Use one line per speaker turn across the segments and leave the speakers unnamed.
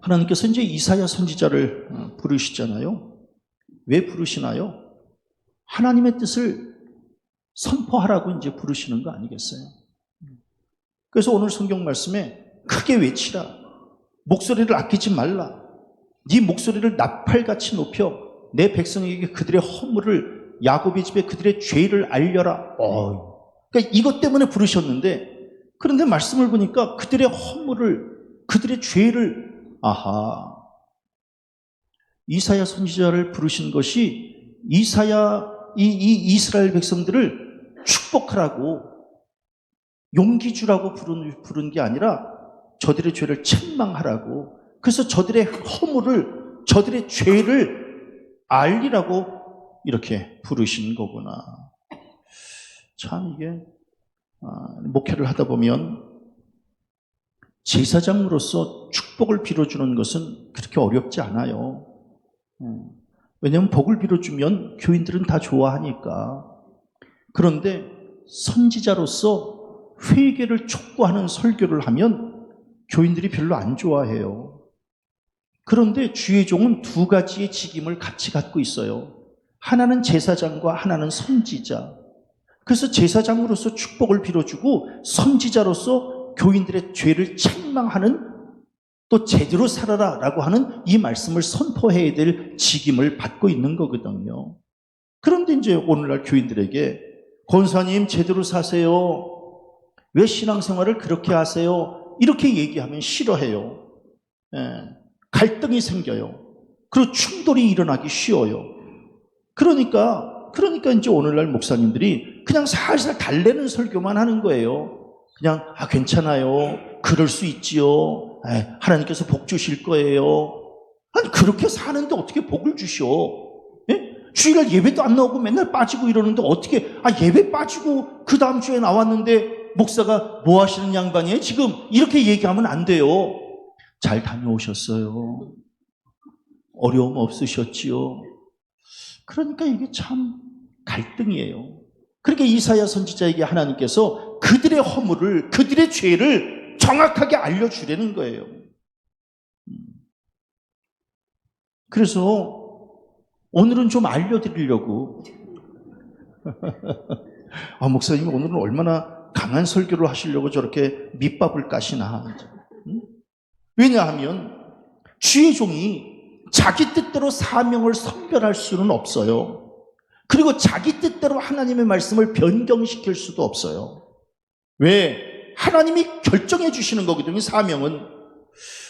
하나님께서 이제 이사야 선지자를 부르시잖아요. 왜 부르시나요? 하나님의 뜻을 선포하라고 이제 부르시는 거 아니겠어요? 그래서 오늘 성경 말씀에 크게 외치라. 목소리를 아끼지 말라. 네 목소리를 나팔같이 높여 내 백성에게 그들의 허물을, 야곱의 집에 그들의 죄를 알려라. 그러니까 이것 때문에 부르셨는데, 그런데 말씀을 보니까 그들의 허물을, 그들의 죄를, 이사야 선지자를 부르신 것이 이 이스라엘 백성들을 축복하라고, 용기 주라고 부른 게 아니라 저들의 죄를 책망하라고, 그래서 저들의 허물을, 저들의 죄를 알리라고 이렇게 부르신 거구나. 참 이게 목회를 하다 보면 제사장으로서 축복을 빌어주는 것은 그렇게 어렵지 않아요. 왜냐하면 복을 빌어주면 교인들은 다 좋아하니까. 그런데 선지자로서 회개를 촉구하는 설교를 하면 교인들이 별로 안 좋아해요. 그런데 주의 종은 두 가지의 직임을 같이 갖고 있어요. 하나는 제사장과 하나는 선지자. 그래서 제사장으로서 축복을 빌어주고 선지자로서 교인들의 죄를 책망하는, 또 제대로 살아라 라고 하는 이 말씀을 선포해야 될 직임을 받고 있는 거거든요. 그런데 이제 오늘날 교인들에게 권사님 제대로 사세요. 왜 신앙생활을 그렇게 하세요? 이렇게 얘기하면 싫어해요. 갈등이 생겨요. 그리고 충돌이 일어나기 쉬워요. 그러니까 이제 오늘날 목사님들이 그냥 살살 달래는 설교만 하는 거예요. 그냥 괜찮아요. 그럴 수 있지요. 하나님께서 복 주실 거예요. 아니 그렇게 사는데 어떻게 복을 주셔? 주일날 예배도 안 나오고 맨날 빠지고 이러는데 어떻게 예배 빠지고 그 다음 주에 나왔는데 목사가 뭐 하시는 양반이에요 지금? 이렇게 얘기하면 안 돼요. 잘 다녀오셨어요. 어려움 없으셨지요? 그러니까 이게 참 갈등이에요. 그러니까 이사야 선지자에게 하나님께서 그들의 허물을, 그들의 죄를 정확하게 알려주려는 거예요. 그래서 오늘은 좀 알려드리려고 목사님이 오늘은 얼마나 강한 설교를 하시려고 저렇게 밑밥을 까시나. 왜냐하면 주의 종이 자기 뜻대로 사명을 선별할 수는 없어요. 그리고 자기 뜻대로 하나님의 말씀을 변경시킬 수도 없어요. 왜? 하나님이 결정해 주시는 거거든요. 사명은.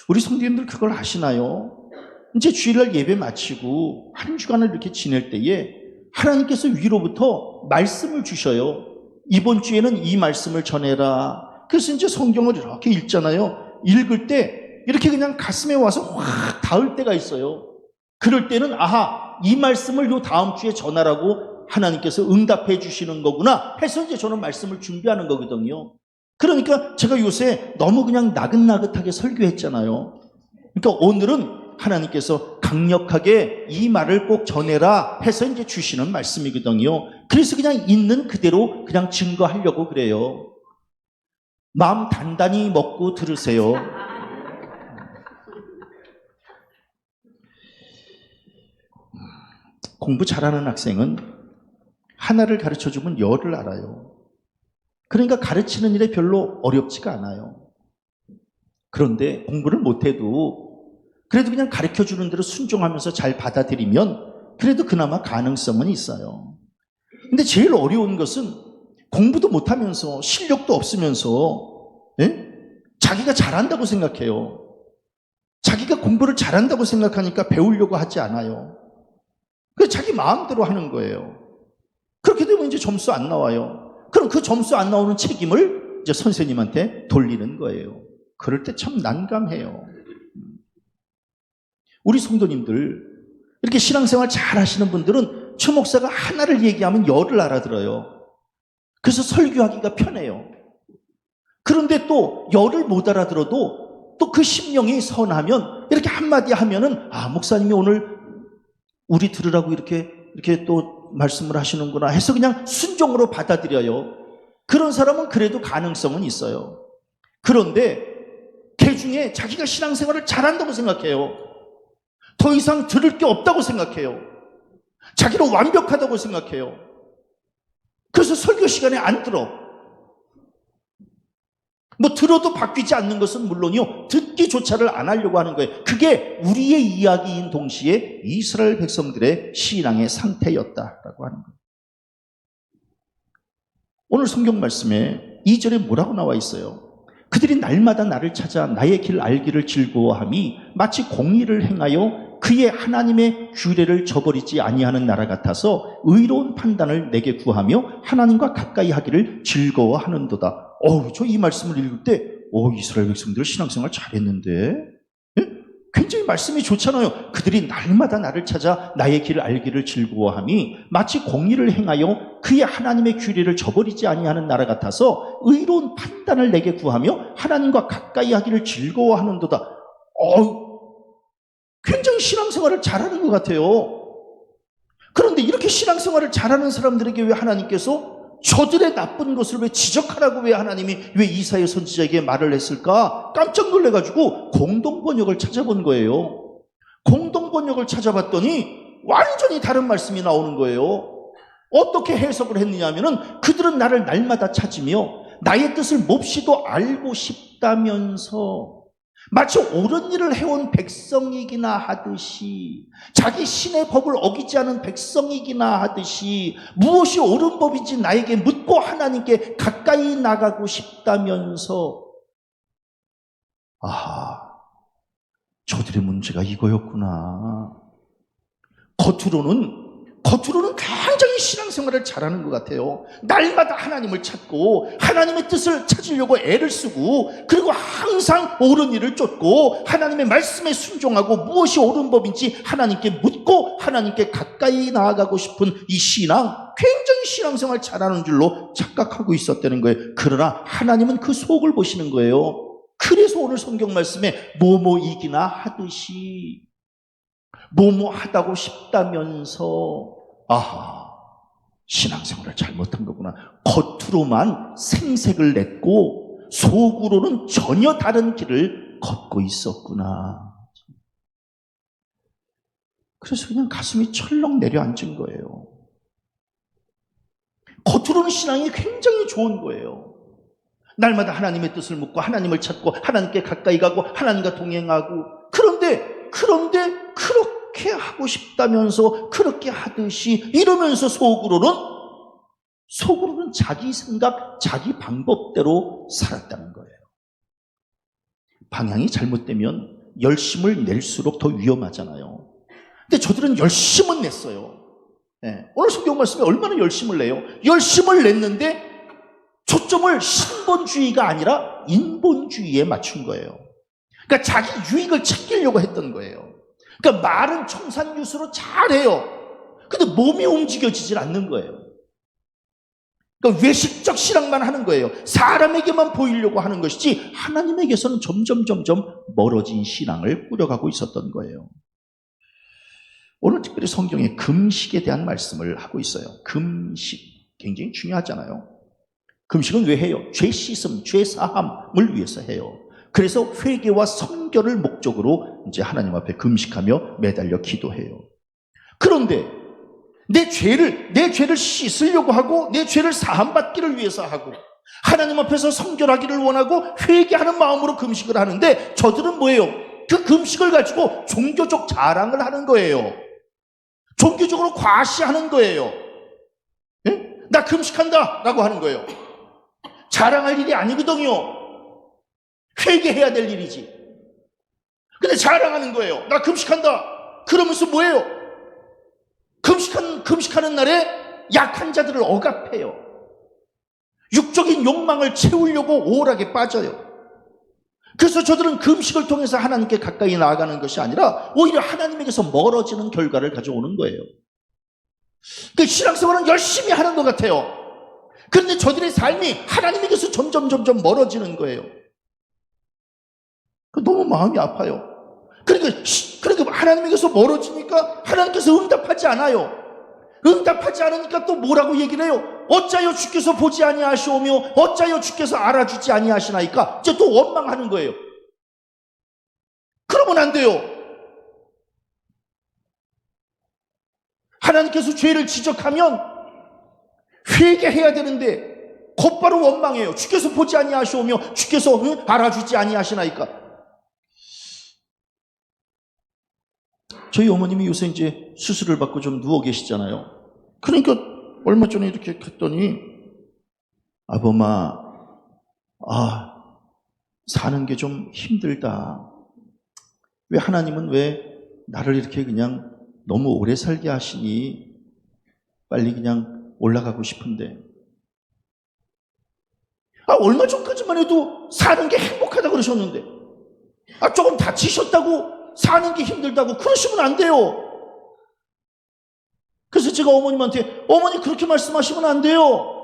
우리 성도님들 그걸 아시나요? 이제 주일날 예배 마치고 한 주간을 이렇게 지낼 때에 하나님께서 위로부터 말씀을 주셔요. 이번 주에는 이 말씀을 전해라. 그래서 이제 성경을 이렇게 읽잖아요. 읽을 때 이렇게 그냥 가슴에 와서 확 닿을 때가 있어요. 그럴 때는 이 말씀을 요 다음 주에 전하라고 하나님께서 응답해 주시는 거구나 해서 이제 저는 말씀을 준비하는 거거든요. 그러니까 제가 요새 너무 그냥 나긋나긋하게 설교했잖아요. 그러니까 오늘은 하나님께서 강력하게 이 말을 꼭 전해라 해서 이제 주시는 말씀이거든요. 그래서 그냥 있는 그대로 그냥 증거하려고 그래요. 마음 단단히 먹고 들으세요. 공부 잘하는 학생은 하나를 가르쳐주면 열을 알아요. 그러니까 가르치는 일에 별로 어렵지가 않아요. 그런데 공부를 못해도 그래도 그냥 가르쳐주는 대로 순종하면서 잘 받아들이면 그래도 그나마 가능성은 있어요. 근데 제일 어려운 것은 공부도 못하면서 실력도 없으면서 자기가 잘한다고 생각해요. 자기가 공부를 잘한다고 생각하니까 배우려고 하지 않아요. 그래서 자기 마음대로 하는 거예요. 그렇게 되면 이제 점수 안 나와요. 그럼 그 점수 안 나오는 책임을 이제 선생님한테 돌리는 거예요. 그럴 때 참 난감해요. 우리 성도님들 이렇게 신앙생활 잘 하시는 분들은 최 목사가 하나를 얘기하면 열을 알아들어요. 그래서 설교하기가 편해요. 그런데 또 열을 못 알아들어도 또 그 심령이 선하면 이렇게 한마디 하면은 목사님이 오늘 우리 들으라고 이렇게 또 말씀을 하시는구나 해서 그냥 순종으로 받아들여요. 그런 사람은 그래도 가능성은 있어요. 그런데 중에 자기가 신앙생활을 잘한다고 생각해요. 더 이상 들을 게 없다고 생각해요. 자기는 완벽하다고 생각해요. 그래서 설교 시간에 안 들어. 뭐 들어도 바뀌지 않는 것은 물론이요, 듣기조차를 안 하려고 하는 거예요. 그게 우리의 이야기인 동시에 이스라엘 백성들의 신앙의 상태였다라고 하는 거예요. 오늘 성경 말씀에 2절에 뭐라고 나와 있어요? 그들이 날마다 나를 찾아 나의 길 알기를 즐거워함이 마치 공의를 행하여 그의 하나님의 규례를 저버리지 아니하는 나라 같아서 의로운 판단을 내게 구하며 하나님과 가까이 하기를 즐거워하는도다. 저 이 말씀을 읽을 때 이스라엘 백성들 신앙생활 잘했는데, 예? 굉장히 말씀이 좋잖아요. 그들이 날마다 나를 찾아 나의 길을 알기를 즐거워함이 마치 공의를 행하여 그의 하나님의 규례를 저버리지 아니하는 나라 같아서 의로운 판단을 내게 구하며 하나님과 가까이 하기를 즐거워하는도다. 굉장히 신앙생활을 잘하는 것 같아요. 그런데 이렇게 신앙생활을 잘하는 사람들에게 왜 하나님께서 저들의 나쁜 것을 왜 지적하라고 왜 하나님이 왜 이사야 선지자에게 말을 했을까? 깜짝 놀래가지고 공동번역을 찾아본 거예요. 공동번역을 찾아봤더니 완전히 다른 말씀이 나오는 거예요. 어떻게 해석을 했느냐면은 그들은 나를 날마다 찾으며 나의 뜻을 몹시도 알고 싶다면서 마치 옳은 일을 해온 백성이기나 하듯이, 자기 신의 법을 어기지 않은 백성이기나 하듯이 무엇이 옳은 법인지 나에게 묻고 하나님께 가까이 나가고 싶다면서, 저들의 문제가 이거였구나. 겉으로는 굉장히 신앙생활을 잘하는 것 같아요. 날마다 하나님을 찾고 하나님의 뜻을 찾으려고 애를 쓰고, 그리고 항상 옳은 일을 쫓고 하나님의 말씀에 순종하고 무엇이 옳은 법인지 하나님께 묻고 하나님께 가까이 나아가고 싶은 이 신앙, 굉장히 신앙생활 잘하는 줄로 착각하고 있었다는 거예요. 그러나 하나님은 그 속을 보시는 거예요. 그래서 오늘 성경 말씀에 뭐뭐이기나 하듯이, 뭐뭐 하다고 싶다면서, 신앙생활을 잘못한 거구나. 겉으로만 생색을 냈고 속으로는 전혀 다른 길을 걷고 있었구나. 그래서 그냥 가슴이 철렁 내려앉은 거예요. 겉으로는 신앙이 굉장히 좋은 거예요. 날마다 하나님의 뜻을 묻고 하나님을 찾고 하나님께 가까이 가고 하나님과 동행하고, 그런데 그렇게 하고 싶다면서 그렇게 하듯이 이러면서 속으로는 자기 생각, 자기 방법대로 살았다는 거예요. 방향이 잘못되면 열심을 낼수록 더 위험하잖아요. 근데 저들은 열심은 냈어요. 오늘 성경 말씀에 얼마나 열심을 내요? 열심을 냈는데 초점을 신본주의가 아니라 인본주의에 맞춘 거예요. 그러니까 자기 유익을 챙기려고 했던 거예요. 그러니까 말은 청산유수로 잘해요. 근데 몸이 움직여지질 않는 거예요. 그러니까 외식적 신앙만 하는 거예요. 사람에게만 보이려고 하는 것이지 하나님에게서는 점점 멀어진 신앙을 꾸려가고 있었던 거예요. 오늘 특별히 성경에 금식에 대한 말씀을 하고 있어요. 금식 굉장히 중요하잖아요. 금식은 왜 해요? 죄 씻음, 죄 사함을 위해서 해요. 그래서 회개와 성결을 목적으로 이제 하나님 앞에 금식하며 매달려 기도해요. 그런데 내 죄를 씻으려고 하고 내 죄를 사함받기를 위해서 하고 하나님 앞에서 성결하기를 원하고 회개하는 마음으로 금식을 하는데, 저들은 뭐예요? 그 금식을 가지고 종교적 자랑을 하는 거예요. 종교적으로 과시하는 거예요. 나 금식한다 라고 하는 거예요. 자랑할 일이 아니거든요. 회개해야 될 일이지. 근데 자랑하는 거예요. 나 금식한다. 그러면서 뭐예요? 금식하는 날에 약한 자들을 억압해요. 육적인 욕망을 채우려고 오락에 빠져요. 그래서 저들은 금식을 통해서 하나님께 가까이 나아가는 것이 아니라 오히려 하나님에게서 멀어지는 결과를 가져오는 거예요. 그 신앙생활은 열심히 하는 것 같아요. 그런데 저들의 삶이 하나님에게서 점점 멀어지는 거예요. 너무 마음이 아파요. 그러니까 하나님에게서 멀어지니까 하나님께서 응답하지 않아요. 응답하지 않으니까 또 뭐라고 얘기를 해요? 어짜여 주께서 보지 아니하시오며 어짜여 주께서 알아주지 아니하시나이까? 이제 또 원망하는 거예요. 그러면 안 돼요. 하나님께서 죄를 지적하면 회개해야 되는데 곧바로 원망해요. 주께서 보지 아니하시오며 주께서 알아주지 아니하시나이까. 저희 어머님이 요새 이제 수술을 받고 좀 누워 계시잖아요. 그러니까 얼마 전에 이렇게 갔더니 아범아, 사는 게 좀 힘들다. 왜 하나님은 왜 나를 이렇게 그냥 너무 오래 살게 하시니? 빨리 그냥 올라가고 싶은데. 얼마 전까지만 해도 사는 게 행복하다고 그러셨는데, 조금 다치셨다고 사는 게 힘들다고 그러시면 안 돼요. 그래서 제가 어머님한테, 어머니 그렇게 말씀하시면 안 돼요.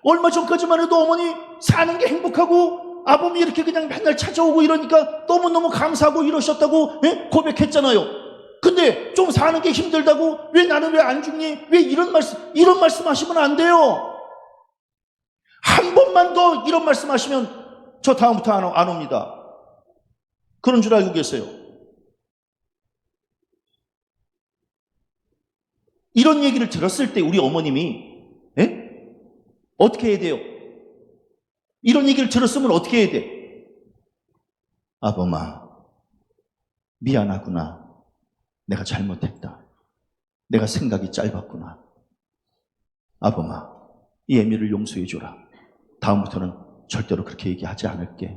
얼마 전까지만 해도 어머니 사는 게 행복하고 아범이 이렇게 그냥 맨날 찾아오고 이러니까 너무너무 감사하고 이러셨다고 고백했잖아요. 근데 좀 사는 게 힘들다고 왜 나는 왜 안 죽니? 왜 이런 말씀 하시면 안 돼요. 한 번만 더 이런 말씀 하시면 저 다음부터 안 옵니다. 그런 줄 알고 계세요. 이런 얘기를 들었을 때 우리 어머님이 어떻게 해야 돼요? 이런 얘기를 들었으면 어떻게 해야 돼? 아범아, 미안하구나. 내가 잘못했다. 내가 생각이 짧았구나. 아범아, 이 애미를 용서해 줘라. 다음부터는 절대로 그렇게 얘기하지 않을게.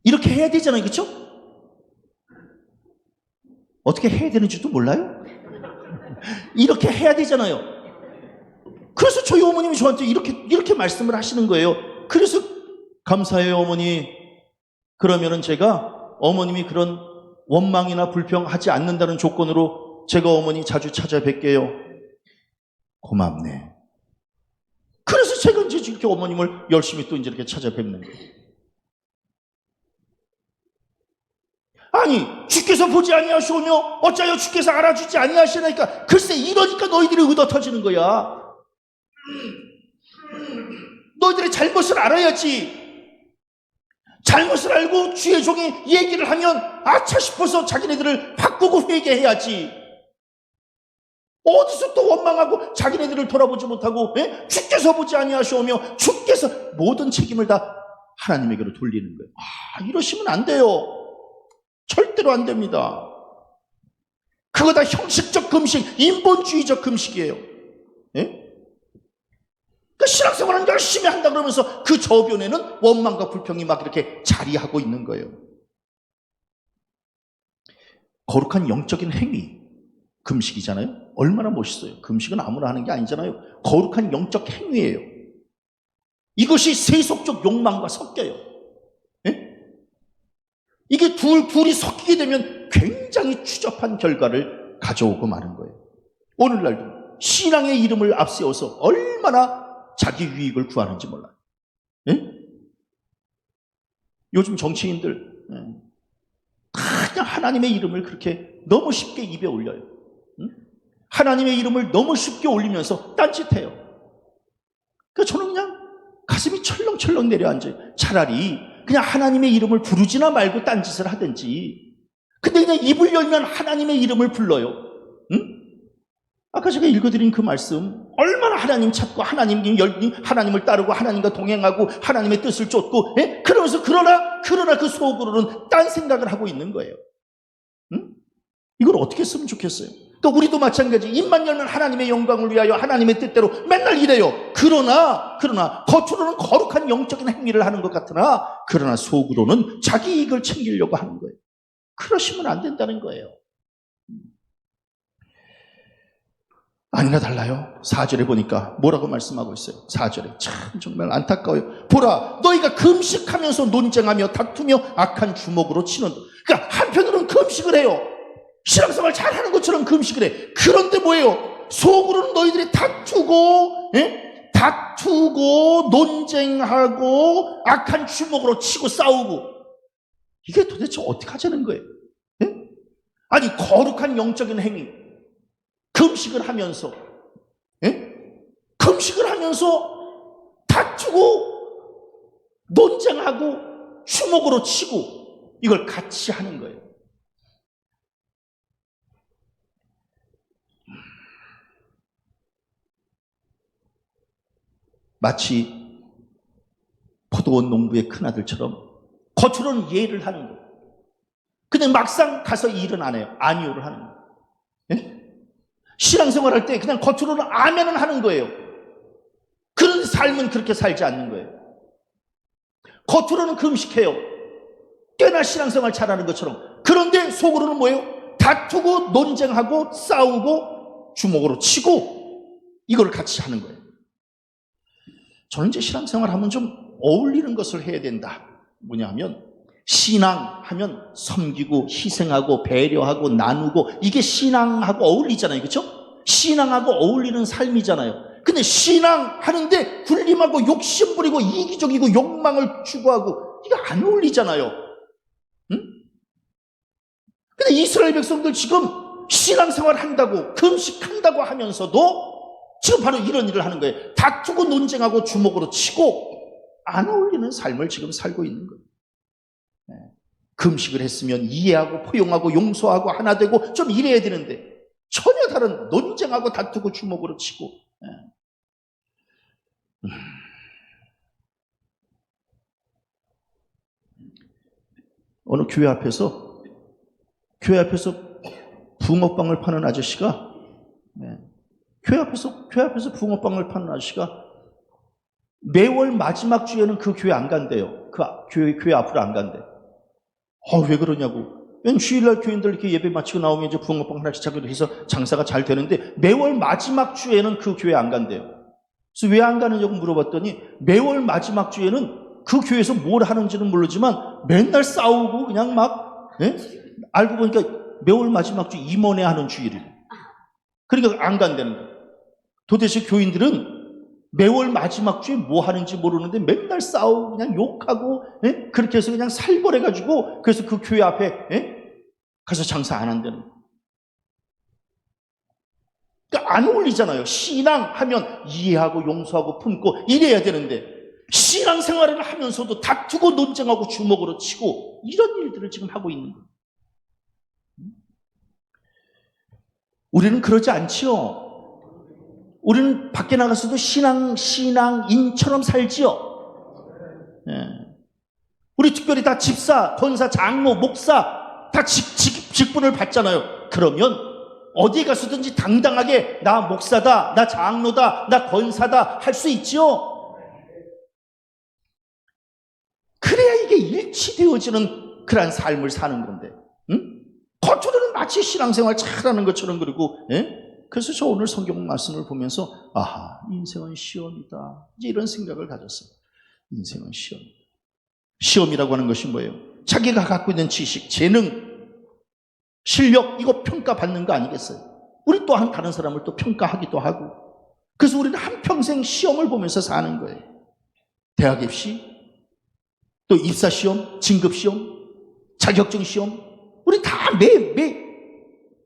이렇게 해야 되잖아요. 그렇죠? 어떻게 해야 되는지도 몰라요? 이렇게 해야 되잖아요. 그래서 저희 어머님이 저한테 이렇게 말씀을 하시는 거예요. 그래서 감사해요, 어머니. 그러면은 제가 어머님이 그런 원망이나 불평하지 않는다는 조건으로 제가 어머니 자주 찾아뵐게요. 고맙네. 그래서 제가 이제 이렇게 어머님을 열심히 또 이제 이렇게 찾아뵙는 거예요. 아니, 주께서 보지 아니하시오며 어찌하여 주께서 알아주지 아니하시나이까. 글쎄, 이러니까 너희들이 의도 터지는 거야. 너희들의 잘못을 알아야지. 잘못을 알고 주의 종이 얘기를 하면 아차 싶어서 자기네들을 바꾸고 회개해야지. 어디서 또 원망하고 자기네들을 돌아보지 못하고 주께서 보지 아니하시오며 주께서 모든 책임을 다 하나님에게로 돌리는 거예요. 이러시면 안 돼요. 절대로 안 됩니다. 그거 다 형식적 금식, 인본주의적 금식이에요. 그러니까 신앙생활은 열심히 한다 그러면서 그 저변에는 원망과 불평이 막 이렇게 자리하고 있는 거예요. 거룩한 영적인 행위, 금식이잖아요. 얼마나 멋있어요. 금식은 아무나 하는 게 아니잖아요. 거룩한 영적 행위예요. 이것이 세속적 욕망과 섞여요. 이게 둘이 섞이게 되면 굉장히 추접한 결과를 가져오고 마는 거예요. 오늘날도 신앙의 이름을 앞세워서 얼마나 자기 유익을 구하는지 몰라요. 요즘 정치인들 그냥 하나님의 이름을 그렇게 너무 쉽게 입에 올려요. 하나님의 이름을 너무 쉽게 올리면서 딴짓해요. 그러니까 저는 그냥 가슴이 철렁철렁 내려앉아요. 차라리 그냥 하나님의 이름을 부르지나 말고 딴짓을 하든지. 근데 그냥 입을 열면 하나님의 이름을 불러요. 아까 제가 읽어드린 그 말씀, 얼마나 하나님 찾고 하나님을 따르고 하나님과 동행하고 하나님의 뜻을 쫓고 그러면서 그러나 그 속으로는 딴 생각을 하고 있는 거예요. 이걸 어떻게 했으면 좋겠어요? 또 우리도 마찬가지. 입만 열면 하나님의 영광을 위하여 하나님의 뜻대로 맨날 이래요. 그러나 겉으로는 거룩한 영적인 행위를 하는 것 같으나 그러나 속으로는 자기 이익을 챙기려고 하는 거예요. 그러시면 안 된다는 거예요. 아니나 달라요. 4절에 보니까 뭐라고 말씀하고 있어요. 4절에 참 정말 안타까워요. 보라, 너희가 금식하면서 논쟁하며 다투며 악한 주먹으로 치는다. 그러니까 한편으로는 금식을 해요. 신앙생활 잘하는 것처럼 금식을 해. 그런데 뭐예요? 속으로는 너희들이 다투고 논쟁하고 악한 주먹으로 치고 싸우고. 이게 도대체 어떻게 하자는 거예요? 아니, 거룩한 영적인 행위, 금식을 하면서 다투고 논쟁하고 주먹으로 치고 이걸 같이 하는 거예요. 마치 포도원 농부의 큰아들처럼 겉으로는 예를 하는 거예요. 근데 막상 가서 일은 안 해요. 아니오를 하는 거예요. 예? 신앙생활 할 때 그냥 겉으로는 아멘을 하는 거예요. 그런 삶은 그렇게 살지 않는 거예요. 겉으로는 금식해요. 꽤나 신앙생활 잘하는 것처럼. 그런데 속으로는 뭐예요? 다투고 논쟁하고 싸우고 주먹으로 치고 이걸 같이 하는 거예요. 저는 이제 신앙생활 하면 좀 어울리는 것을 해야 된다. 뭐냐 하면 신앙하면 섬기고 희생하고 배려하고 나누고 이게 신앙하고 어울리잖아요. 그렇죠? 신앙하고 어울리는 삶이잖아요. 근데 신앙하는데 굴림하고 욕심 부리고 이기적이고 욕망을 추구하고 이게 안 어울리잖아요. 응? 근데 이스라엘 백성들 지금 신앙생활 한다고 금식한다고 하면서도 지금 바로 이런 일을 하는 거예요. 다투고 논쟁하고 주먹으로 치고 안 어울리는 삶을 지금 살고 있는 거예요. 네. 금식을 했으면 이해하고 포용하고 용서하고 하나 되고 좀 이래야 되는데 전혀 다른 논쟁하고 다투고 주먹으로 치고. 네. 어느 교회 앞에서 붕어빵을 파는 아저씨가 네. 교회 앞에서 붕어빵을 파는 아저씨가 매월 마지막 주에는 그 교회 안 간대요. 교회 앞으로 안 간대. 왜 그러냐고. 왜냐면 주일날 교인들 이렇게 예배 마치고 나오면 이제 붕어빵 하나씩 잡기로 해서 장사가 잘 되는데 매월 마지막 주에는 그 교회 안 간대요. 그래서 왜 안 가느냐고 물어봤더니 매월 마지막 주에는 그 교회에서 뭘 하는지는 모르지만 맨날 싸우고 그냥 막 알고 보니까 매월 마지막 주 임원회 하는 주일이에요. 그러니까 안 간다는 거예요. 도대체 교인들은 매월 마지막 주에 뭐 하는지 모르는데 맨날 싸우고 그냥 욕하고 그렇게 해서 그냥 살벌해가지고 그래서 그 교회 앞에 가서 장사 안 한다는 거예요. 그러니까 안 어울리잖아요. 신앙하면 이해하고 용서하고 품고 이래야 되는데 신앙생활을 하면서도 다투고 논쟁하고 주먹으로 치고 이런 일들을 지금 하고 있는 거예요. 우리는 그러지 않지요. 우리는 밖에 나가서도 신앙인처럼 살지요. 예. 우리 특별히 다 집사, 권사, 장로, 목사 다 직분을 받잖아요. 그러면 어디 가서든지 당당하게 나 목사다, 나 장로다, 나 권사다 할 수 있지요. 그래야 이게 일치되어지는 그런 삶을 사는 건데. 응? 겉으로는 마치 신앙생활 잘하는 것처럼 그리고 그래서 저 오늘 성경 말씀을 보면서 아하, 인생은 시험이다. 이제 이런 생각을 가졌어요. 인생은 시험이다. 시험이라고 하는 것이 뭐예요? 자기가 갖고 있는 지식, 재능, 실력 이거 평가받는 거 아니겠어요? 우리 또한 다른 사람을 또 평가하기도 하고 그래서 우리는 한평생 시험을 보면서 사는 거예요. 대학 입시, 또 입사시험, 진급시험, 자격증시험 우리 다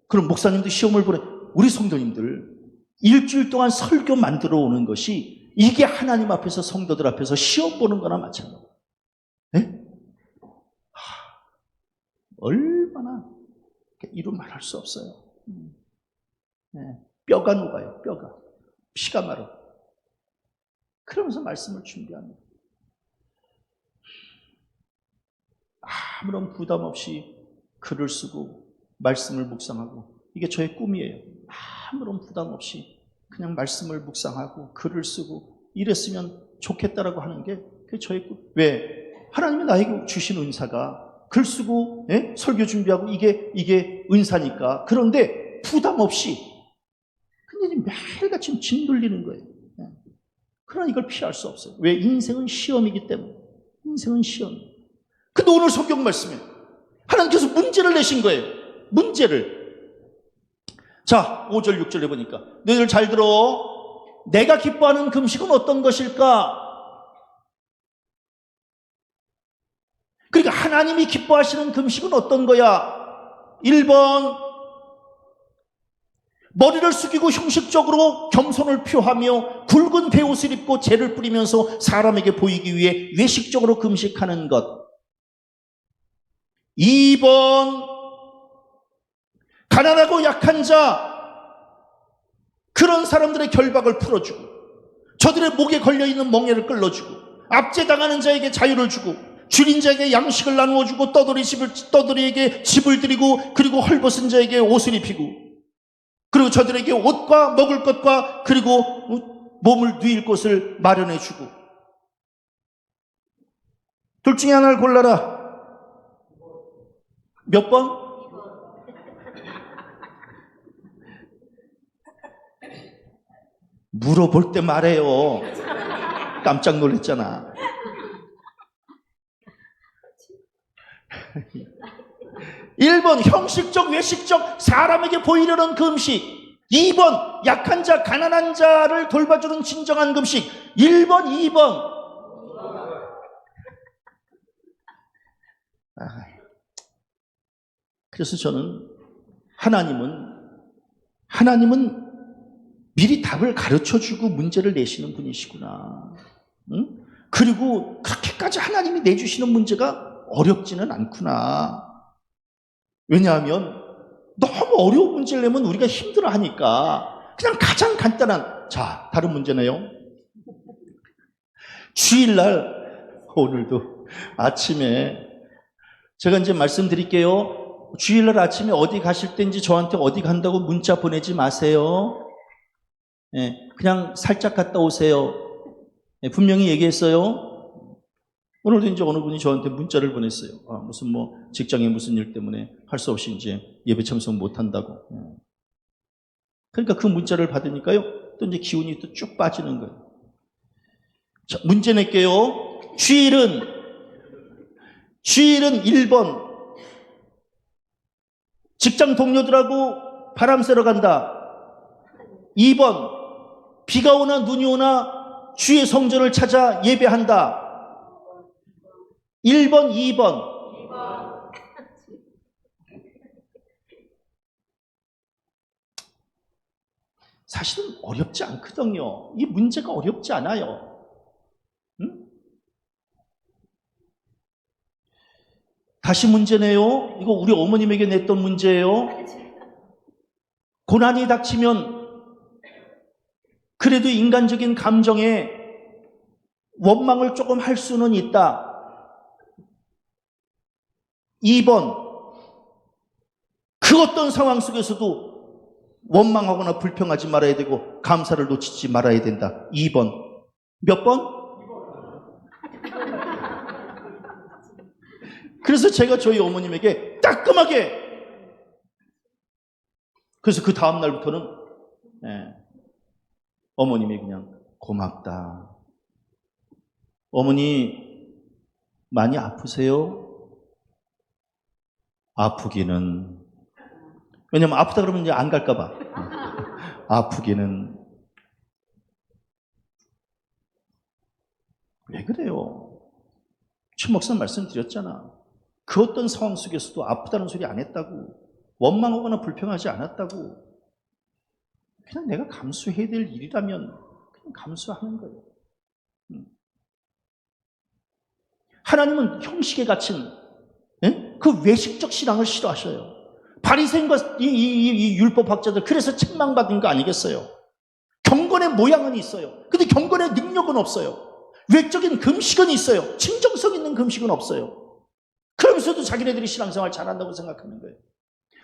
그럼 목사님도 시험을 보내. 우리 성도님들 일주일 동안 설교 만들어 오는 것이 이게 하나님 앞에서 성도들 앞에서 시험 보는 거나 마찬가지예요. 네? 얼마나 이루 말할 수 없어요. 네. 뼈가 녹아요. 뼈가. 피가 마르고. 그러면서 말씀을 준비합니다. 아무런 부담 없이 글을 쓰고 말씀을 묵상하고 이게 저의 꿈이에요. 아무런 부담 없이 그냥 말씀을 묵상하고 글을 쓰고 이랬으면 좋겠다라고 하는 게 그게 저의 꿈. 왜? 하나님이 나에게 주신 은사가 글 쓰고 설교 준비하고 이게 은사니까. 그런데 부담 없이 근데 매일같이 짓눌리는 거예요. 그러나 이걸 피할 수 없어요. 왜? 인생은 시험이기 때문에. 인생은 시험. 근데 오늘 성경 말씀에 하나님께서 문제를 내신 거예요. 문제를. 자, 5절 6절에 보니까 너희들 잘 들어. 내가 기뻐하는 금식은 어떤 것일까? 그러니까 하나님이 기뻐하시는 금식은 어떤 거야? 1번 머리를 숙이고 형식적으로 겸손을 표하며 굵은 베옷을 입고 재를 뿌리면서 사람에게 보이기 위해 외식적으로 금식하는 것. 2번, 가난하고 약한 자, 그런 사람들의 결박을 풀어주고, 저들의 목에 걸려있는 멍에를 끌어주고, 압제당하는 자에게 자유를 주고, 줄인 자에게 양식을 나누어주고, 떠돌이에게 집을 드리고, 그리고 헐벗은 자에게 옷을 입히고, 그리고 저들에게 옷과 먹을 것과 그리고 몸을 누일 곳을 마련해주고. 둘 중에 하나를 골라라. 몇 번? 물어볼 때 말해요. 깜짝 놀랐잖아. 1번 형식적 외식적 사람에게 보이려는 그 음식. 2번 약한 자 가난한 자를 돌봐주는 진정한 금식. 1번 2번. 그래서 저는 하나님은 미리 답을 가르쳐주고 문제를 내시는 분이시구나. 응? 그리고 그렇게까지 하나님이 내주시는 문제가 어렵지는 않구나. 왜냐하면 너무 어려운 문제를 내면 우리가 힘들어하니까 그냥 가장 간단한, 자, 다른 문제네요. 주일날, 오늘도 아침에 제가 이제 말씀드릴게요. 주일날 아침에 어디 가실 때인지 저한테 어디 간다고 문자 보내지 마세요. 그냥 살짝 갔다 오세요. 분명히 얘기했어요. 오늘도 이제 어느 분이 저한테 문자를 보냈어요. 무슨 직장에 무슨 일 때문에 할 수 없이 이제 예배 참석 못 한다고. 그러니까 그 문자를 받으니까요, 또 이제 기운이 또 쭉 빠지는 거예요. 자, 문제 낼게요. 주일은 1번. 직장 동료들하고 바람 쐬러 간다. 2번. 비가 오나 눈이 오나 주의 성전을 찾아 예배한다. 1번, 2번. 사실은 어렵지 않거든요. 이 문제가 어렵지 않아요. 응? 다시 문제네요. 이거 우리 어머님에게 냈던 문제예요. 고난이 닥치면 그래도 인간적인 감정에 원망을 조금 할 수는 있다. 2번, 그 어떤 상황 속에서도 원망하거나 불평하지 말아야 되고 감사를 놓치지 말아야 된다. 2번. 몇 번? 그래서 제가 저희 어머님에게 따끔하게, 그래서 그 다음 날부터는 어머님이 그냥 고맙다. 어머니 많이 아프세요? 아프기는. 왜냐면 아프다 그러면 이제 안 갈까봐. 아프기는. 왜 그래요? 최 목사 말씀드렸잖아. 그 어떤 상황 속에서도 아프다는 소리 안 했다고. 원망하거나 불평하지 않았다고. 그냥 내가 감수해야 될 일이라면 그냥 감수하는 거예요. 하나님은 형식에 갇힌 그 외식적 신앙을 싫어하셔요. 바리새인과 이 율법학자들, 그래서 책망받은 거 아니겠어요? 경건의 모양은 있어요. 근데 경건의 능력은 없어요. 외적인 금식은 있어요. 진정성 있는 금식은 없어요. 그러면서도 자기네들이 신앙생활 잘한다고 생각하는 거예요.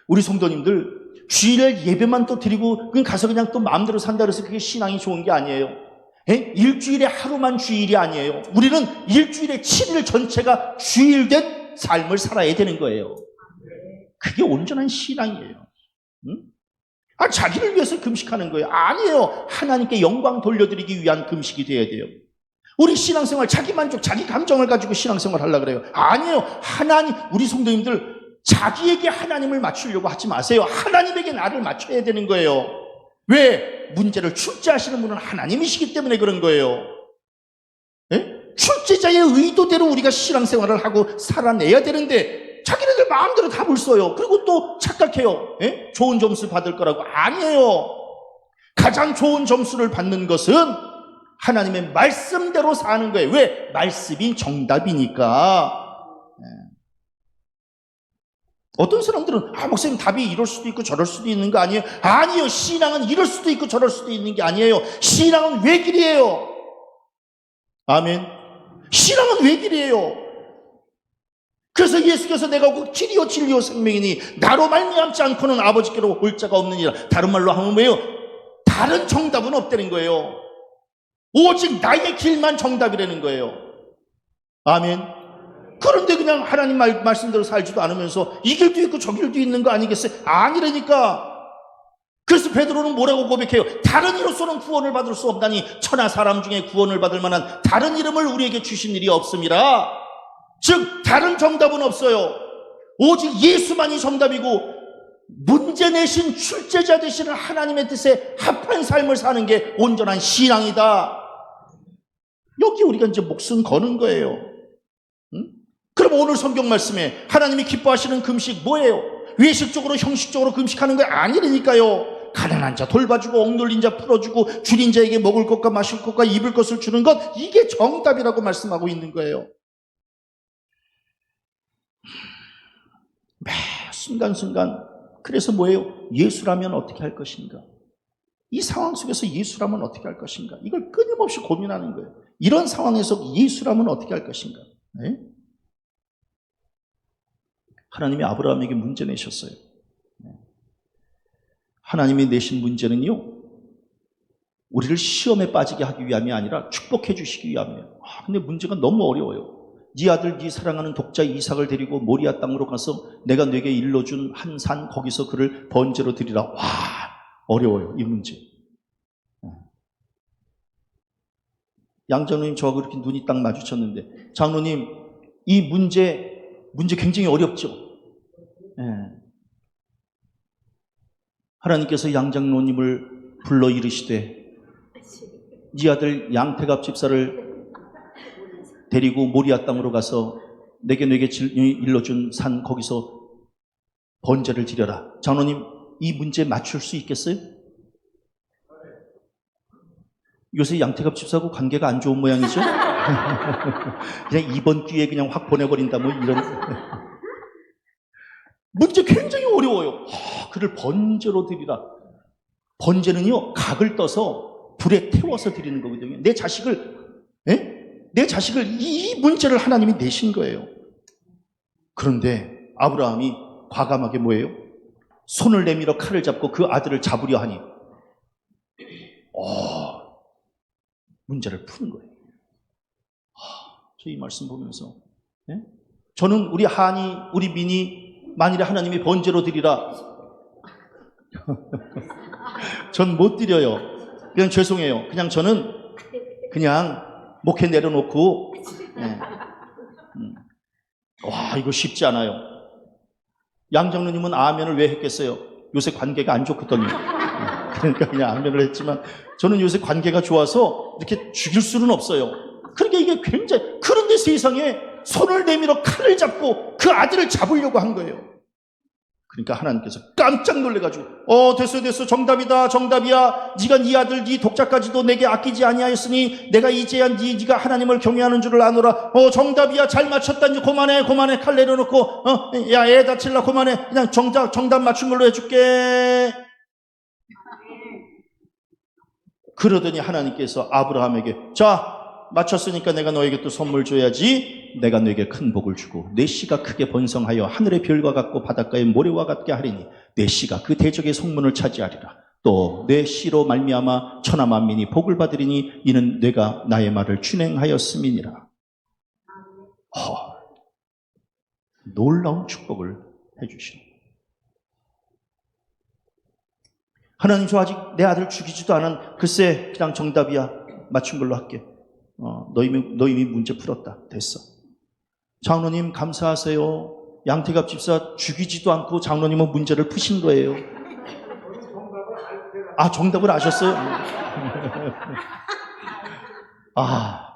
우리 성도님들 주일에 예배만 또 드리고 가서 그냥 또 마음대로 산다 그래서 그게 신앙이 좋은 게 아니에요. 일주일에 하루만 주일이 아니에요. 우리는 일주일에 7일 전체가 주일된 삶을 살아야 되는 거예요. 그게 온전한 신앙이에요. 자기를 위해서 금식하는 거예요. 아니에요. 하나님께 영광 돌려드리기 위한 금식이 돼야 돼요. 우리 신앙생활 자기 만족, 자기 감정을 가지고 신앙생활 하려고 그래요. 아니에요. 우리 성도님들 자기에게 하나님을 맞추려고 하지 마세요. 하나님에게 나를 맞춰야 되는 거예요. 왜? 문제를 출제하시는 분은 하나님이시기 때문에 그런 거예요. 출제자의 의도대로 우리가 신앙생활을 하고 살아내야 되는데 자기네들 마음대로 답을 써요. 그리고 또 착각해요. 좋은 점수 받을 거라고. 아니에요. 가장 좋은 점수를 받는 것은 하나님의 말씀대로 사는 거예요. 왜? 말씀이 정답이니까. 어떤 사람들은 목사님 답이 이럴 수도 있고 저럴 수도 있는 거 아니에요? 아니요. 신앙은 이럴 수도 있고 저럴 수도 있는 게 아니에요. 신앙은 외길이에요. 아멘. 신앙은 외길이에요. 그래서 예수께서 내가 그 길이요 진리요 생명이니 나로 말미암지 않고는 아버지께로 올 자가 없느니라. 다른 말로 하면 뭐예요? 다른 정답은 없다는 거예요. 오직 나의 길만 정답이라는 거예요. 아멘. 그런데 그냥 하나님 말씀대로 살지도 않으면서 이 길도 있고 저 길도 있는 거 아니겠어요? 아니라니까. 그래서 베드로는 뭐라고 고백해요? 다른 이로서는 구원을 받을 수 없다니 천하 사람 중에 구원을 받을 만한 다른 이름을 우리에게 주신 일이 없음이라. 즉 다른 정답은 없어요. 오직 예수만이 정답이고 문제 내신 출제자 되시는 하나님의 뜻에 합한 삶을 사는 게 온전한 신앙이다. 여기 우리가 이제 목숨 거는 거예요. 응? 그럼 오늘 성경 말씀에 하나님이 기뻐하시는 금식 뭐예요? 외식적으로 형식적으로 금식하는 거 아니라니까요. 가난한 자 돌봐주고 억눌린 자 풀어주고 줄인 자에게 먹을 것과 마실 것과 입을 것을 주는 것, 이게 정답이라고 말씀하고 있는 거예요. 매 순간순간. 그래서 뭐예요? 예수라면 어떻게 할 것인가? 이 상황 속에서 예수라면 어떻게 할 것인가? 이걸 끊임없이 고민하는 거예요. 이런 상황에서 예수라면 어떻게 할 것인가? 네? 하나님이 아브라함에게 문제 내셨어요. 하나님이 내신 문제는요, 우리를 시험에 빠지게 하기 위함이 아니라 축복해 주시기 위함이에요. 근데 문제가 너무 어려워요. 네 아들, 네 사랑하는 독자 이삭을 데리고 모리아 땅으로 가서 내가 네게 일러준 한 산, 거기서 그를 번제로 드리라. 와, 어려워요, 이 문제. 양장로님 저하고 이렇게 눈이 딱 마주쳤는데, 장로님 이 문제 굉장히 어렵죠. 하나님께서 양장로님을 불러 이르시되 네 아들 양태갑 집사를 데리고 모리아 땅으로 가서 내게 일러준 산 거기서 번제를 드려라. 장로님 이 문제 맞출 수 있겠어요? 요새 양태갑 집사하고 관계가 안 좋은 모양이죠? 그냥 이번 기회에 그냥 확 보내버린다 뭐 이런. 문제 굉장히 어려워요. 그를 번제로 드리라. 번제는요, 각을 떠서 불에 태워서 드리는 거거든요. 내 자식을 이 문제를 하나님이 내신 거예요. 그런데 아브라함이 과감하게 뭐예요? 손을 내밀어 칼을 잡고 그 아들을 잡으려 하니 문제를 푸는 거예요. 저 이 말씀 보면서 저는 우리 한이, 우리 민이 만일에 하나님이 번제로 드리라 전 못 드려요. 그냥 죄송해요. 그냥 저는 그냥 목회 내려놓고 와, 이거 쉽지 않아요. 양장로님은 아멘을 왜 했겠어요? 요새 관계가 안 좋거든요. 그러니까 그냥 아멘을 했지만 저는 요새 관계가 좋아서 이렇게 죽일 수는 없어요. 그러니까 이게 굉장히, 그런데 세상에 손을 내밀어 칼을 잡고 그 아들을 잡으려고 한 거예요. 그러니까 하나님께서 깜짝 놀래가지고 됐어 정답이다, 정답이야. 네가 네 아들 네 독자까지도 내게 아끼지 아니하였으니 내가 이제야 네가 하나님을 경외하는 줄을 아노라. 정답이야, 잘 맞췄다. 이제 그만해 칼 내려놓고 야, 애 다칠라, 그만해. 그냥 정답 맞춘 걸로 해줄게. 그러더니 하나님께서 아브라함에게 자, 맞췄으니까 내가 너에게 또 선물 줘야지. 내가 너에게 큰 복을 주고 내 씨가 크게 번성하여 하늘의 별과 같고 바닷가의 모래와 같게 하리니 내 씨가 그 대적의 성문을 차지하리라. 또 내 씨로 말미암아 천하 만민이 복을 받으리니 이는 내가 나의 말을 준행하였음이니라. 놀라운 축복을 해주시는. 하나님, 저 아직 내 아들 죽이지도 않은, 글쎄 그냥 정답이야, 맞춘 걸로 할게. 너 이미 문제 풀었다. 됐어. 장로님 감사하세요. 양태갑 집사 죽이지도 않고 장로님은 문제를 푸신 거예요. 정답을 아셨어요?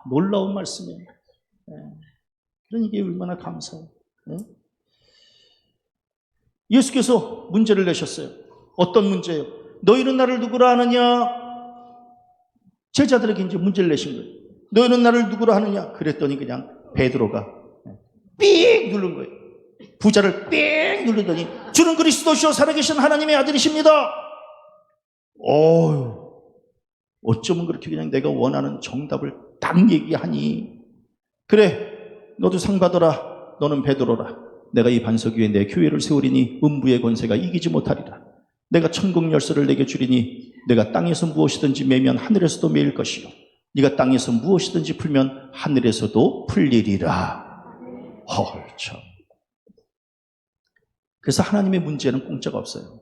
놀라운 말씀이에요. 그러니 이게 얼마나 감사해요. 예수께서 문제를 내셨어요. 어떤 문제예요? 너희는 나를 누구라 하느냐? 제자들에게 이제 문제를 내신 거예요. 너희는 나를 누구라 하느냐? 그랬더니 그냥 베드로가 삑 누른 거예요. 부자를 뺑 누르더니 주는 그리스도시요 살아계신 하나님의 아들이십니다. 어쩌면 그렇게 그냥 내가 원하는 정답을 딱 얘기하니, 그래 너도 상 받아라. 너는 베드로라. 내가 이 반석 위에 내 교회를 세우리니 음부의 권세가 이기지 못하리라. 내가 천국 열쇠를 내게 주리니 내가 땅에서 무엇이든지 매면 하늘에서도 매일 것이요 네가 땅에서 무엇이든지 풀면 하늘에서도 풀리리라. 참. 그래서 하나님의 문제는 공짜가 없어요.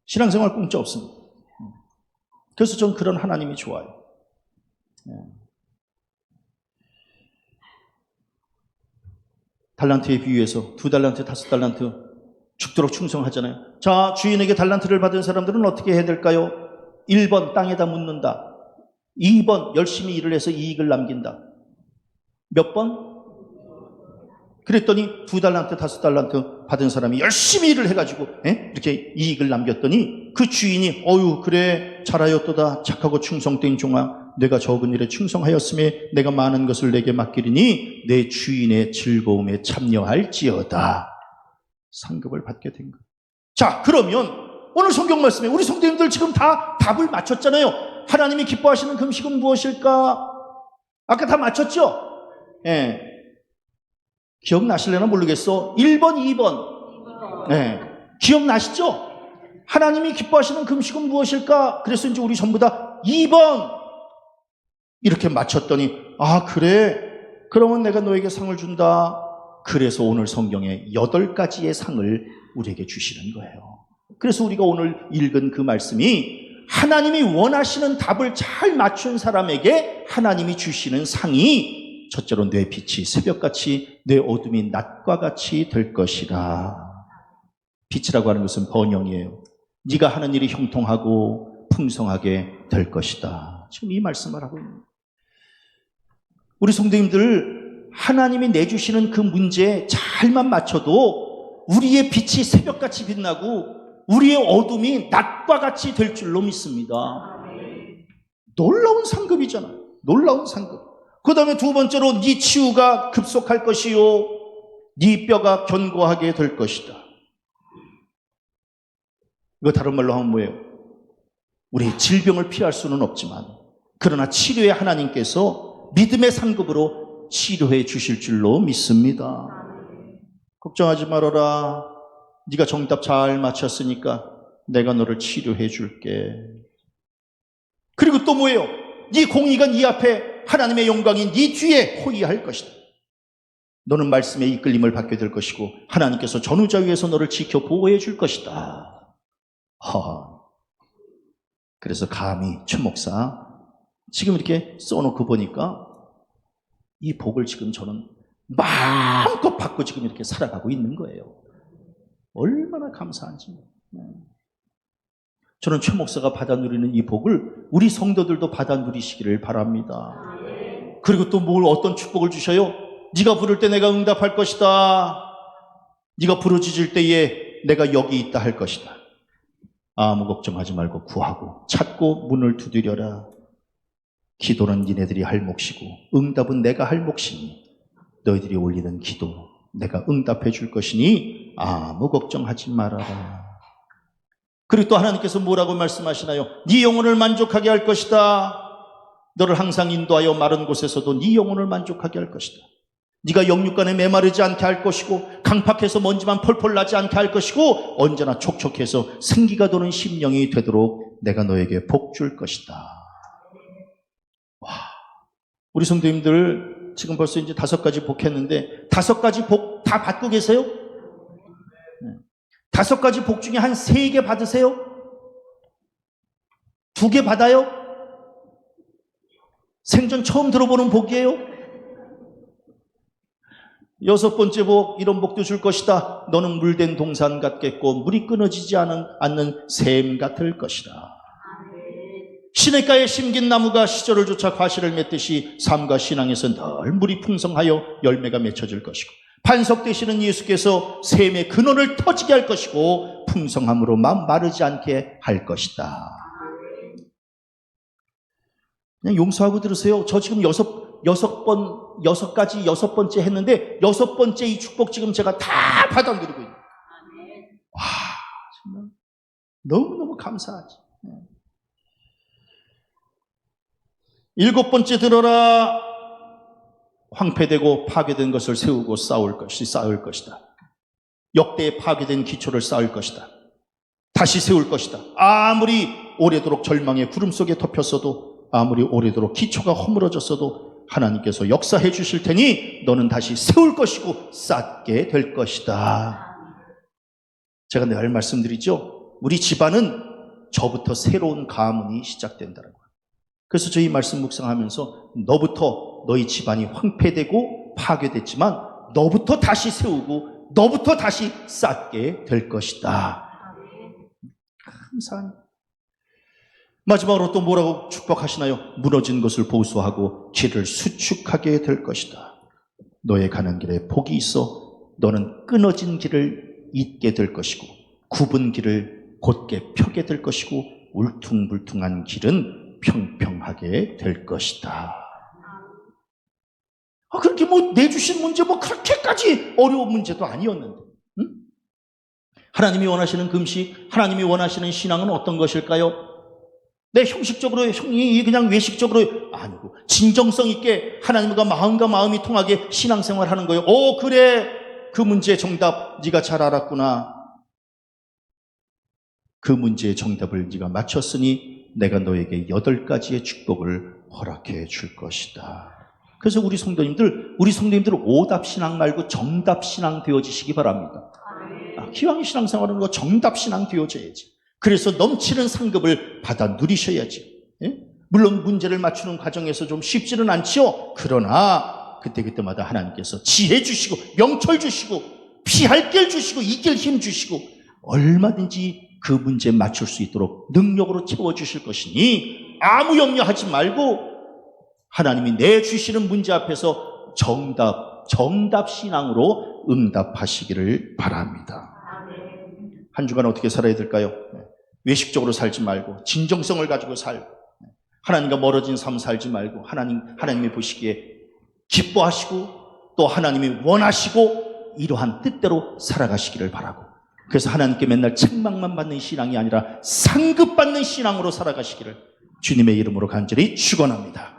신앙생활 공짜 없습니다. 그래서 전 그런 하나님이 좋아요. 달란트에 비유해서 2달란트, 5달란트 죽도록 충성하잖아요. 자, 주인에게 달란트를 받은 사람들은 어떻게 해야 될까요? 1번 땅에다 묻는다. 2번 열심히 일을 해서 이익을 남긴다. 몇 번? 그랬더니 2달란트, 5달란트 받은 사람이 열심히 일을 해가지고 이렇게 이익을 남겼더니 그 주인이 그래 잘하였도다 착하고 충성된 종아, 내가 적은 일에 충성하였음에 내가 많은 것을 내게 맡기리니 내 주인의 즐거움에 참여할지어다. 상급을 받게 된 거예요. 자, 그러면 오늘 성경 말씀에 우리 성도님들 지금 다 답을 맞췄잖아요. 하나님이 기뻐하시는 금식은 무엇일까? 아까 다 맞췄죠? 기억나실려나 모르겠어. 1번, 2번. 기억나시죠? 하나님이 기뻐하시는 금식은 무엇일까? 그래서 이제 우리 전부 다 2번 이렇게 맞췄더니 그래? 그러면 내가 너에게 상을 준다. 그래서 오늘 성경에 8가지의 상을 우리에게 주시는 거예요. 그래서 우리가 오늘 읽은 그 말씀이 하나님이 원하시는 답을 잘 맞춘 사람에게 하나님이 주시는 상이 첫째로 내 빛이 새벽같이 내 어둠이 낮과 같이 될 것이라. 빛이라고 하는 것은 번영이에요. 네가 하는 일이 형통하고 풍성하게 될 것이다. 지금 이 말씀을 하고 있는 거예요. 우리 성도님들 하나님이 내주시는 그 문제에 잘만 맞춰도 우리의 빛이 새벽같이 빛나고 우리의 어둠이 낮과 같이 될 줄로 믿습니다. 놀라운 상급이잖아요. 놀라운 상급. 그 다음에 2번째로 네 치유가 급속할 것이요 네 뼈가 견고하게 될 것이다. 이거 다른 말로 하면 뭐예요? 우리 질병을 피할 수는 없지만 그러나 치료의 하나님께서 믿음의 상급으로 치료해 주실 줄로 믿습니다. 걱정하지 말아라. 네가 정답 잘 맞췄으니까 내가 너를 치료해 줄게. 그리고 또 뭐예요? 네 공의가 네 앞에, 하나님의 영광이 네 뒤에 호위할 것이다. 너는 말씀의 이끌림을 받게 될 것이고 하나님께서 전우자 위에서 너를 지켜 보호해 줄 것이다. 그래서 감히 최 목사 지금 이렇게 써놓고 보니까 이 복을 지금 저는 마음껏 받고 지금 이렇게 살아가고 있는 거예요. 얼마나 감사한지. 저는 최 목사가 받아 누리는 이 복을 우리 성도들도 받아 누리시기를 바랍니다. 그리고 또 뭘 어떤 축복을 주셔요? 네가 부를 때 내가 응답할 것이다. 네가 부르짖을 때에 내가 여기 있다 할 것이다. 아무 걱정하지 말고 구하고 찾고 문을 두드려라. 기도는 니네들이 할 몫이고 응답은 내가 할 몫이니 너희들이 올리는 기도 내가 응답해 줄 것이니 아무 걱정하지 말아라. 그리고 또 하나님께서 뭐라고 말씀하시나요? 네 영혼을 만족하게 할 것이다. 너를 항상 인도하여 마른 곳에서도 네 영혼을 만족하게 할 것이다. 네가 영육간에 메마르지 않게 할 것이고 강팍해서 먼지만 펄펄 나지 않게 할 것이고 언제나 촉촉해서 생기가 도는 심령이 되도록 내가 너에게 복 줄 것이다. 와, 우리 성도님들 지금 벌써 이제 5가지 복 했는데 5가지 복 다 받고 계세요? 5가지 복 중에 한 3개 받으세요? 2개 받아요? 생전 처음 들어보는 복이에요? 6번째 복, 이런 복도 줄 것이다. 너는 물된 동산 같겠고 물이 끊어지지 않는 샘 같을 것이다. 시냇가에 심긴 나무가 시절을 쫓아 과실을 맺듯이 삶과 신앙에서 늘 물이 풍성하여 열매가 맺혀질 것이고 반석 되시는 예수께서 샘의 근원을 터지게 할 것이고 풍성함으로 마르지 않게 할 것이다. 그냥 용서하고 들으세요. 저 지금 여섯 번째 했는데 6번째 이 축복 지금 제가 다 받아 누리고 있는 거예요. 와, 정말 너무너무 감사하지. 7번째 들어라. 황폐되고 파괴된 것을 세우고 쌓을 것이다. 역대에 파괴된 기초를 쌓을 것이다. 다시 세울 것이다. 아무리 오래도록 절망의 구름 속에 덮였어도, 아무리 오래도록 기초가 허물어졌어도 하나님께서 역사해 주실 테니 너는 다시 세울 것이고 쌓게 될 것이다. 제가 늘 말씀드리죠. 우리 집안은 저부터 새로운 가문이 시작된다는 거예요. 그래서 저희 말씀 묵상하면서 너부터 너희 집안이 황폐되고 파괴됐지만 너부터 다시 세우고 너부터 다시 쌓게 될 것이다. 감사합니다. 마지막으로 또 뭐라고 축복하시나요? 무너진 것을 보수하고 길을 수축하게 될 것이다. 너의 가는 길에 복이 있어 너는 끊어진 길을 잇게 될 것이고 굽은 길을 곧게 펴게 될 것이고 울퉁불퉁한 길은 평평하게 될 것이다. 그렇게 내주신 문제 그렇게까지 어려운 문제도 아니었는데, 응? 하나님이 원하시는 금식, 하나님이 원하시는 신앙은 어떤 것일까요? 내 형식적으로, 그냥 외식적으로 아니고 진정성 있게 하나님과 마음과 마음이 통하게 신앙생활 하는 거예요. 그래, 그 문제의 정답 네가 잘 알았구나. 그 문제의 정답을 네가 맞췄으니 내가 너에게 8가지의 축복을 허락해 줄 것이다. 그래서 우리 성도님들 오답신앙 말고 정답신앙 되어지시기 바랍니다. 기왕 신앙생활하는 거 정답신앙 되어져야지. 그래서 넘치는 상급을 받아 누리셔야지. 예? 물론 문제를 맞추는 과정에서 좀 쉽지는 않지요. 그러나 그때마다 하나님께서 지혜 주시고 명철 주시고 피할 길 주시고 이길 힘 주시고 얼마든지 그 문제에 맞출 수 있도록 능력으로 채워주실 것이니 아무 염려하지 말고 하나님이 내주시는 문제 앞에서 정답 신앙으로 응답하시기를 바랍니다. 한 주간 어떻게 살아야 될까요? 외식적으로 살지 말고 진정성을 가지고 살고 하나님과 멀어진 삶 살지 말고 하나님이 보시기에 기뻐하시고 또 하나님이 원하시고 이러한 뜻대로 살아가시기를 바라고 그래서 하나님께 맨날 책망만 받는 신앙이 아니라 상급받는 신앙으로 살아가시기를 주님의 이름으로 간절히 축원합니다.